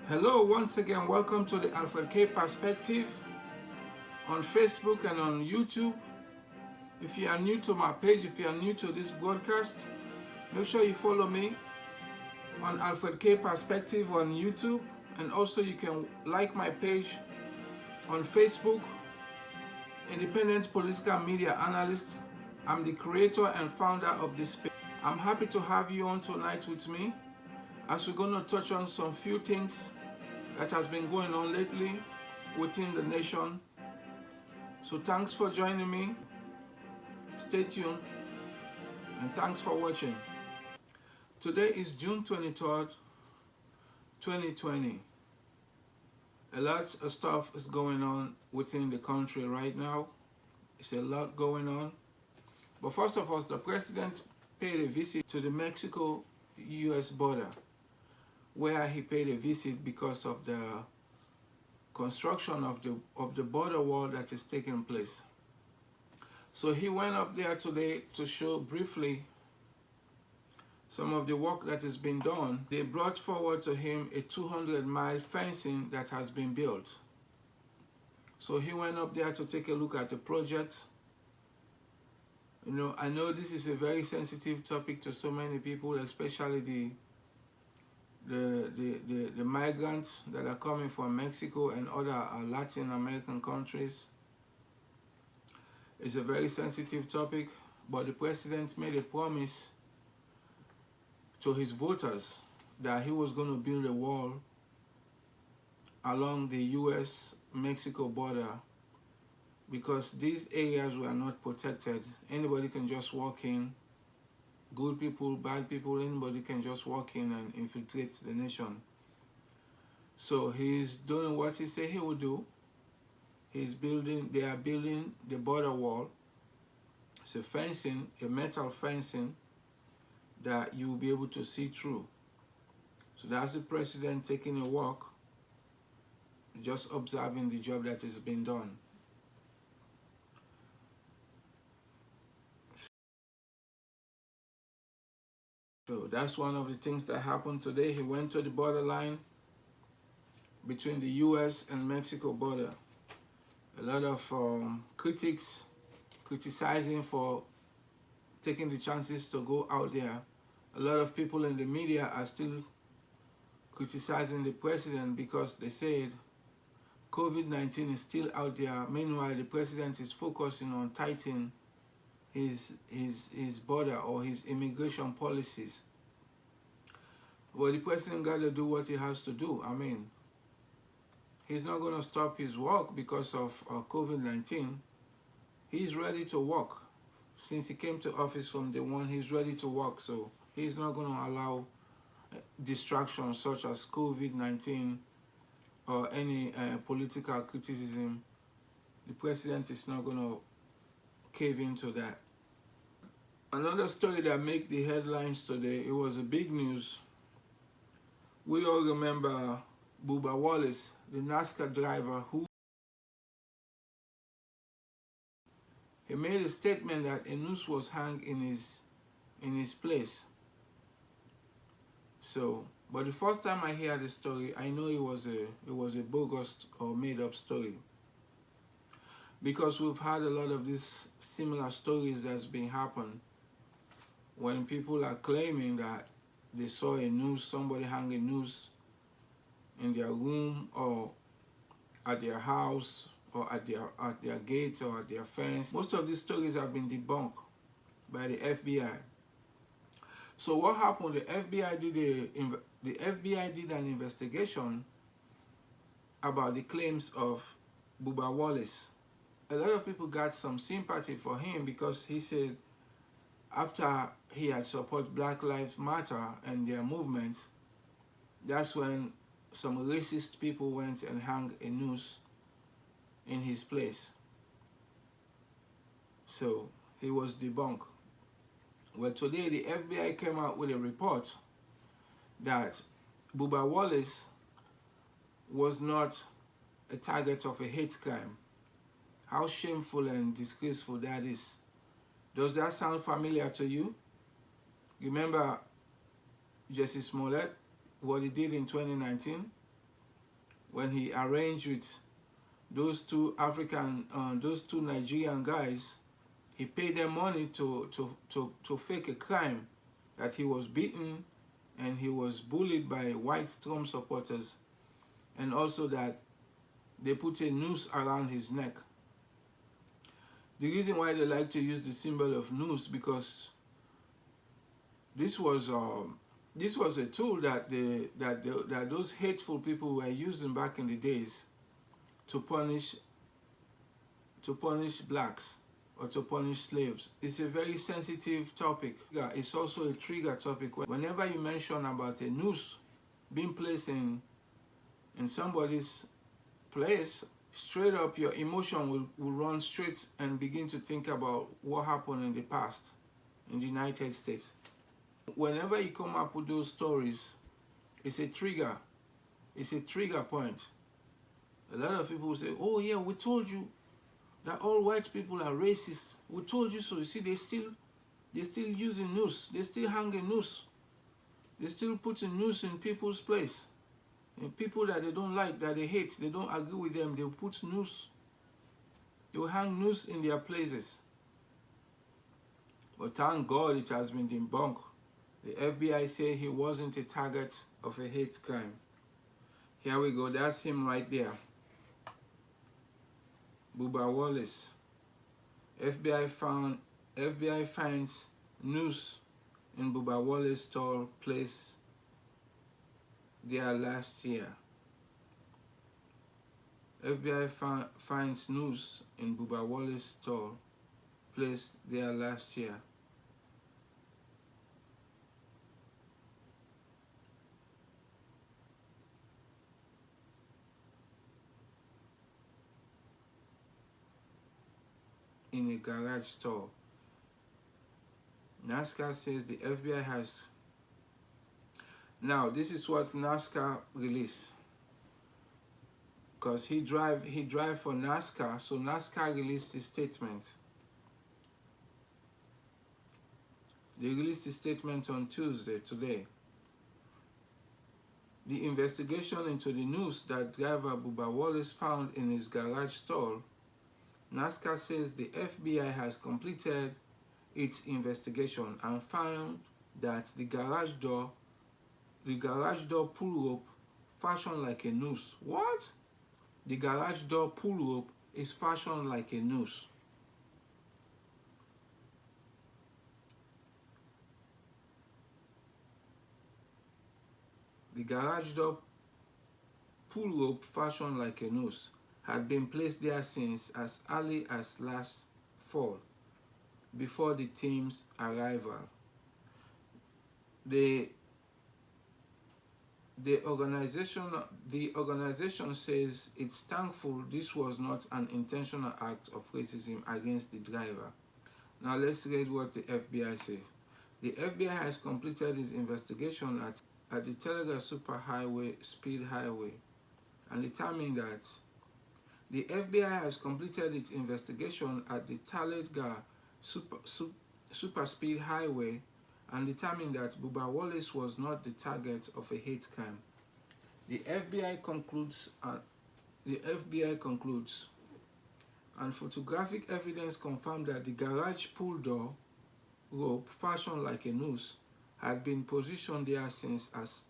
Hello, once again, welcome to the Alfred K Perspective on Facebook and on YouTube. If you are new to my page, if you are new to this broadcast, make sure you follow me on Alfred K Perspective on YouTube, and also you can like my page on Facebook, Independent Political Media Analyst. I'm the creator and founder of this page. I'm happy to have you on tonight with me as we're going to touch on some few things that has been going on lately within the nation. So thanks for joining me. Stay tuned and thanks for watching. Today is June 23rd, 2020. A lot of stuff is going on within the country right now. It's a lot going on. But first of all, the president paid a visit to the Mexico-US border, where he paid a visit because of the construction of the border wall that is taking place. So he went up there today to show briefly some of the work that has been done. They brought forward to him a 200-mile fencing that has been built. So he went up there to take a look at the project. You know, I know this is a very sensitive topic to so many people, especially the migrants that are coming from Mexico and other Latin American countries. It's a very sensitive topic, but the president made a promise to his voters that he was going to build a wall along the US-Mexico border, because these areas were not protected. Anybody can just walk in. Good people, bad people, anybody can just walk in and infiltrate the nation. So he's doing what he said he would do. They are building the border wall. It's a fencing, a metal fencing that you will be able to see through. So that's the president taking a walk, just observing the job that is being done. So that's one of the things that happened today. He went to the borderline between the US and Mexico border. A lot of critics criticizing for taking the chances to go out there. A lot of people in the media are still criticizing the president because they said COVID-19 is still out there. Meanwhile, the president is focusing on tightening his border or his immigration policies. Well, the president got to do what he has to do. I mean, he's not going to stop his work because of COVID-19. He's ready to work. Since he came to office from day one, he's ready to work. So he's not going to allow distractions such as COVID-19 or any political criticism. The president is not going to cave into that. Another story that made the headlines today, it was a big news. We all remember Bubba Wallace, the NASCAR driver, who he made a statement that a noose was hung in his place. So, but the first time I hear the story, I know it was a bogus or made up story, because we've had a lot of these similar stories that's been happening when people are claiming that they saw a noose, somebody hang a noose in their room or at their house or at their gate or at their fence. Most of these stories have been debunked by the FBI. So what happened? The FBI did an investigation about the claims of Bubba Wallace. A lot of people got some sympathy for him because he said after he had supported Black Lives Matter and their movement, that's when some racist people went and hung a noose in his place. So he was debunked. Well, today the FBI came out with a report that Bubba Wallace was not a target of a hate crime. How shameful and disgraceful that is. Does that sound familiar to you? Remember Jesse Smollett, what he did in 2019? when he arranged with those two Nigerian guys. He paid them money to fake a crime, that he was beaten and he was bullied by white Trump supporters, and also that they put a noose around his neck. The reason why they like to use the symbol of noose, because this was a tool that those hateful people were using back in the days to punish blacks or to punish slaves. It's a very sensitive topic. It's also a trigger topic. Whenever you mention about a noose being placed in somebody's place, straight up your emotion will run straight and begin to think about what happened in the past in the United States. Whenever you come up with those stories, it's a trigger. It's a trigger point. A lot of people will say, oh yeah, we told you that all white people are racist. We told you so. You see, they're still using noose. They still hang a noose. They still put a noose in people's place. And people that they don't like, that they hate, they don't agree with them, they'll put noose. They will hang noose in their places. But thank God it has been debunked. The FBI said he wasn't a target of a hate crime. Here we go. That's him right there. Bubba Wallace. FBI finds noose in Bubba Wallace store place there last year. FBI finds noose in Bubba Wallace store place there last year. In a garage store. NASCAR says the FBI has. Now this is what NASCAR released, because he drive for NASCAR, so NASCAR released a statement. They released a statement on Tuesday, today. The investigation into the noose that driver Bubba Wallace found in his garage stall. NASCAR says the FBI has completed its investigation and found that the garage door pull rope fashioned like a noose. What? The garage door pull rope is fashioned like a noose. The garage door pull rope fashioned like a noose had been placed there since as early as last fall, before the team's arrival. The organization says it's thankful this was not an intentional act of racism against the driver. Now let's read what the FBI says. The FBI has completed its investigation at the Telegraph Superhighway Speed Highway and determined that the FBI has completed its investigation at the Talladega Super Speed Highway and determined that Bubba Wallace was not the target of a hate crime. The FBI concludes, and photographic evidence confirmed that the garage pull door rope, fashioned like a noose, had been positioned there since as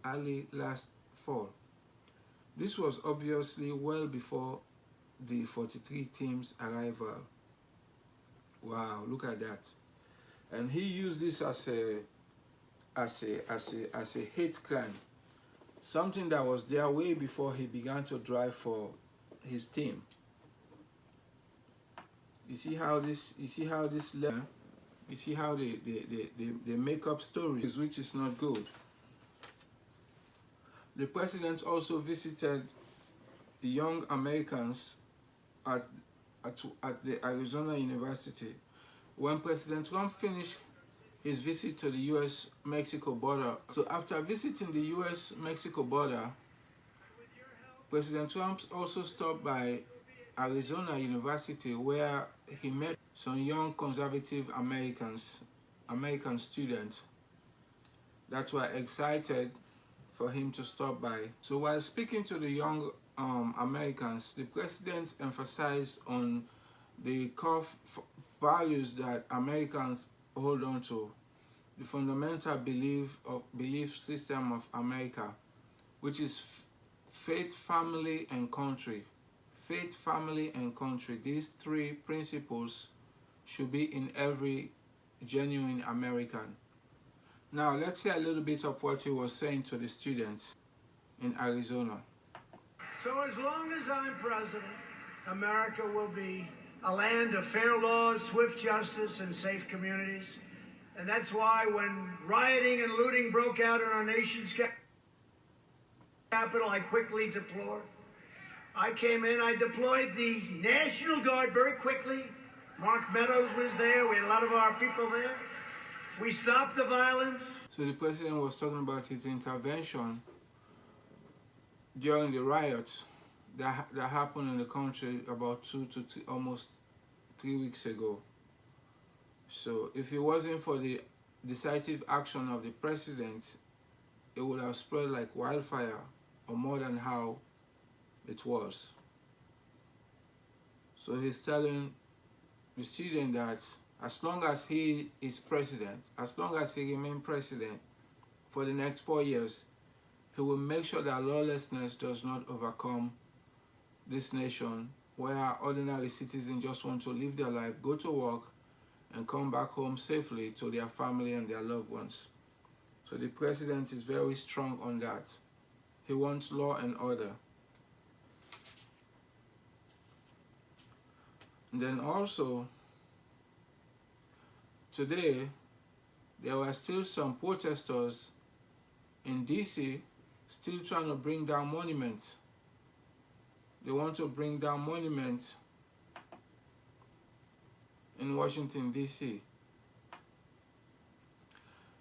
early last fall. This was obviously well before the 43 team's arrival. Wow, look at that. And he used this as a hate crime. Something that was there way before he began to drive for his team. You see how they make up stories, which is not good. The president also visited the young Americans at the Arizona University. When President Trump finished his visit to the U.S.-Mexico border, so after visiting the U.S.-Mexico border, President Trump also stopped by Arizona University, where he met some young conservative American students that were excited for him to stop by. So while speaking to the young Americans, the president emphasized on the core values that Americans hold on to, the fundamental belief system of America, which is faith, family, and country. Faith, family, and country. These three principles should be in every genuine American. Now, let's say a little bit of what he was saying to the students in Arizona. So as long as I'm president, America will be a land of fair laws, swift justice, and safe communities. And that's why when rioting and looting broke out in our nation's capital, I quickly deployed. I came in, I deployed the National Guard very quickly. Mark Meadows was there, we had a lot of our people there. We stopped the violence. So the president was talking about his intervention during the riots that happened in the country about almost 3 weeks ago. So if it wasn't for the decisive action of the president, it would have spread like wildfire, or more than how it was. So he's telling the student that as long as he is president, as long as he remains president for the next 4 years, he will make sure that lawlessness does not overcome this nation, where ordinary citizens just want to live their life, go to work, and come back home safely to their family and their loved ones. So the president is very strong on that. He wants law and order. And then also, today, there were still some protesters in DC still trying to bring down monuments. They want to bring down monuments in Washington, D.C.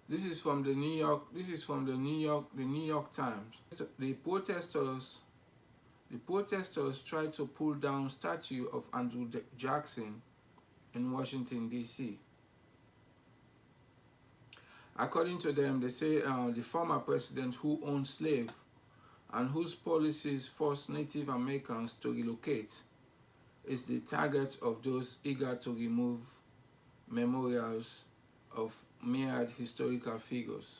This is from the New York Times. The protesters tried to pull down statue of Andrew Jackson in Washington, D.C. According to them, they say the former president who owned slaves and whose policies forced Native Americans to relocate is the target of those eager to remove memorials of mere historical figures.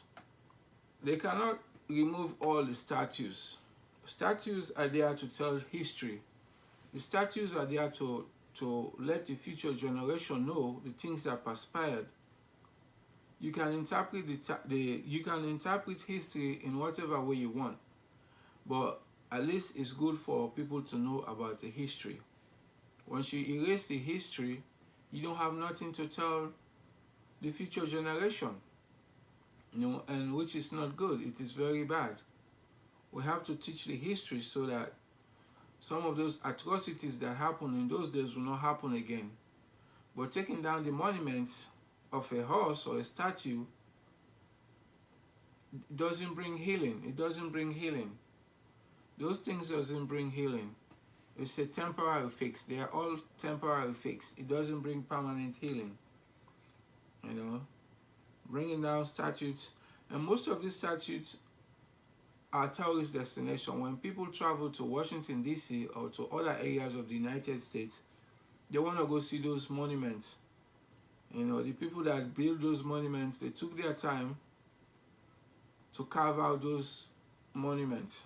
They cannot remove all the statues. Statues are there to tell history. The statues are there to let the future generation know the things that transpired. You can interpret you can interpret history in whatever way you want, but at least it's good for people to know about the history. Once you erase the history, you don't have nothing to tell the future generation, and which is not good. It is very bad. We have to teach the history so that some of those atrocities that happened in those days will not happen again. But taking down the monuments of a horse or a statue doesn't bring healing. It doesn't bring healing. Those things doesn't bring healing. It's a temporary fix. They are all temporary fix. It doesn't bring permanent healing. Bringing down statues, and most of these statues are tourist destination. When people travel to Washington, D.C. or to other areas of the United States, they want to go see those monuments. The people that build those monuments, they took their time to carve out those monuments.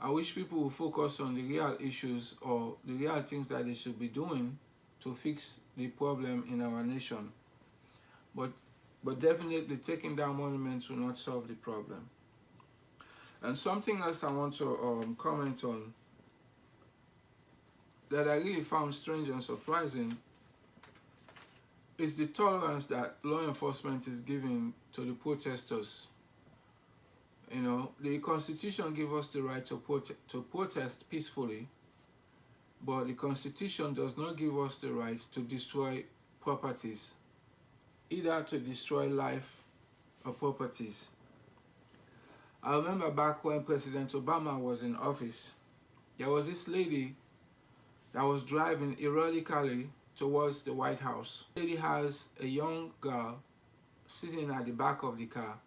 I wish people would focus on the real issues or the real things that they should be doing to fix the problem in our nation. But definitely taking down monuments will not solve the problem. And something else I want to comment on that I really found strange and surprising is the tolerance that law enforcement is giving to the protesters. The Constitution gives us the right to protest peacefully, but the Constitution does not give us the right to destroy properties, either to destroy life or properties. I remember back when President Obama was in office, there was this lady that was driving erratically towards the White House. The lady has a young girl sitting at the back of the car,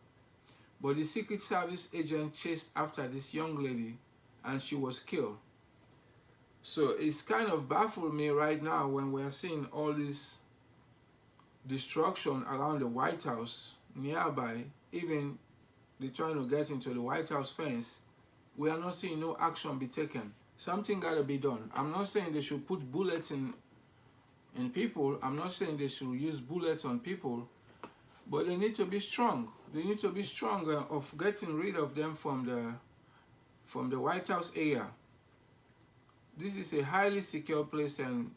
But the Secret Service agent chased after this young lady and she was killed. So it's kind of baffled me right now when we're seeing all this destruction around the White House nearby. Even they're trying to get into the White House fence. We are not seeing no action be taken. Something got to be done. I'm not saying they should put bullets in people. I'm not saying they should use bullets on people. But they need to be strong. They need to be stronger of getting rid of them from the White House area. This is a highly secure place, and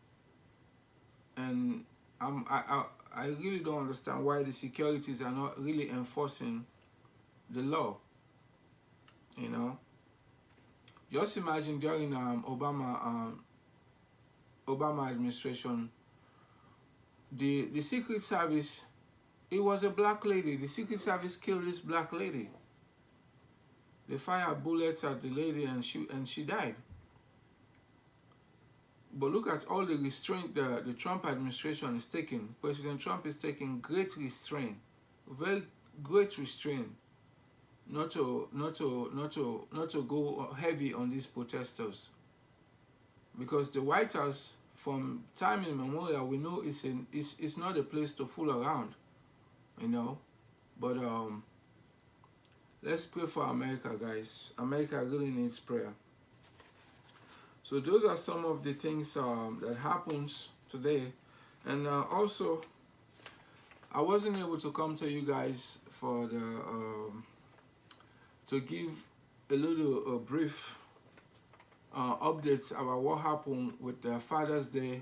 I really don't understand why the securities are not really enforcing the law. You know, just imagine during Obama administration, the Secret Service, it was a black lady. The Secret Service killed this black lady. They fired bullets at the lady and she died. But look at all the restraint the Trump administration is taking. President Trump is taking great restraint, very great restraint, not to go heavy on these protesters. Because the White House, from time immemorial, we know it's not a place to fool around, you know. But let's pray for America, guys. America really needs prayer. So those are some of the things that happens today. And also, I wasn't able to come to you guys for the to give a little brief updates about what happened with the Father's Day,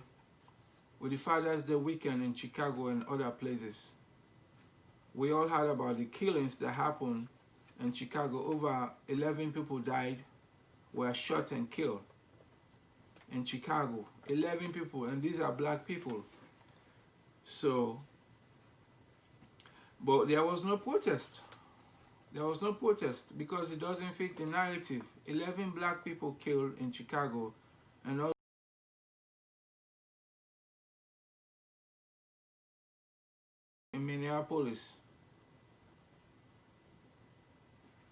with the Father's Day weekend in Chicago and other places. We all heard about the killings that happened in Chicago. Over 11 people died, were shot and killed. In Chicago, 11 people, and these are black people. So, but there was no protest. There was no protest because it doesn't fit the narrative. 11 black people killed in Chicago, and also in Minneapolis.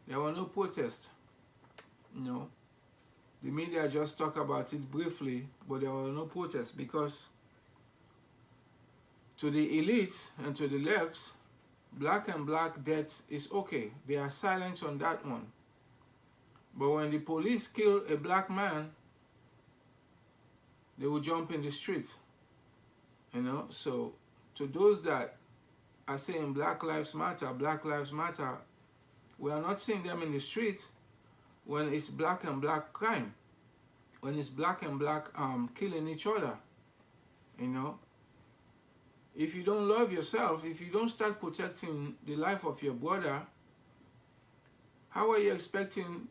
There were no protests. You know. The media just talk about it briefly, but there were no protests because to the elite and to the left, black and black death is okay. They are silent on that one. But when the police kill a black man, they will jump in the street. You know, so to those that are saying Black Lives Matter, we are not seeing them in the street when it's black and black crime, when it's black and black killing each other. You know, if you don't love yourself, if you don't start protecting the life of your brother, how are you expecting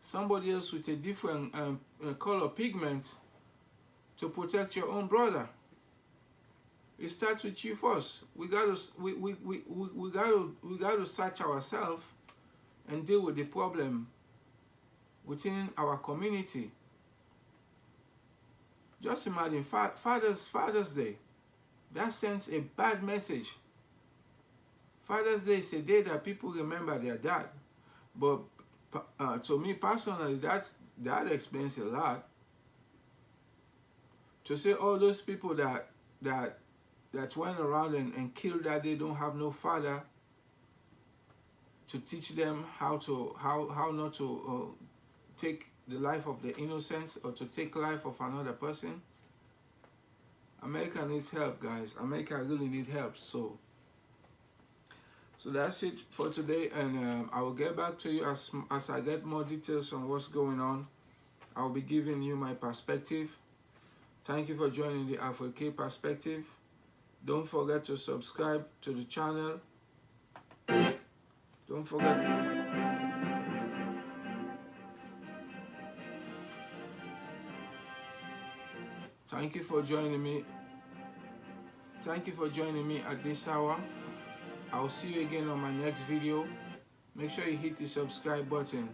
somebody else with a different color pigment to protect your own brother? It starts with you first. We gotta search ourselves and deal with the problem within our community. Just imagine Father's Day. That sends a bad message. Father's Day is a day that people remember their dad. But to me personally, that explains a lot. To say all those people that went around and killed that they don't have no father to teach them how not to take the life of the innocent or to take life of another person. America needs help, guys. America really needs help. So that's it for today, and I will get back to you as I get more details on what's going on. I'll be giving you my perspective. Thank you for joining the Alpha K Perspective. Don't forget to subscribe to the channel. Don't forget. Thank you for joining me. Thank you for joining me at this hour. I'll see you again on my next video. Make sure you hit the subscribe button.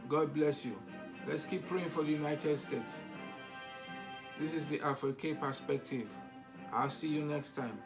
God bless you. Let's keep praying for the United States. This is the Alpha K Perspective. I'll see you next time.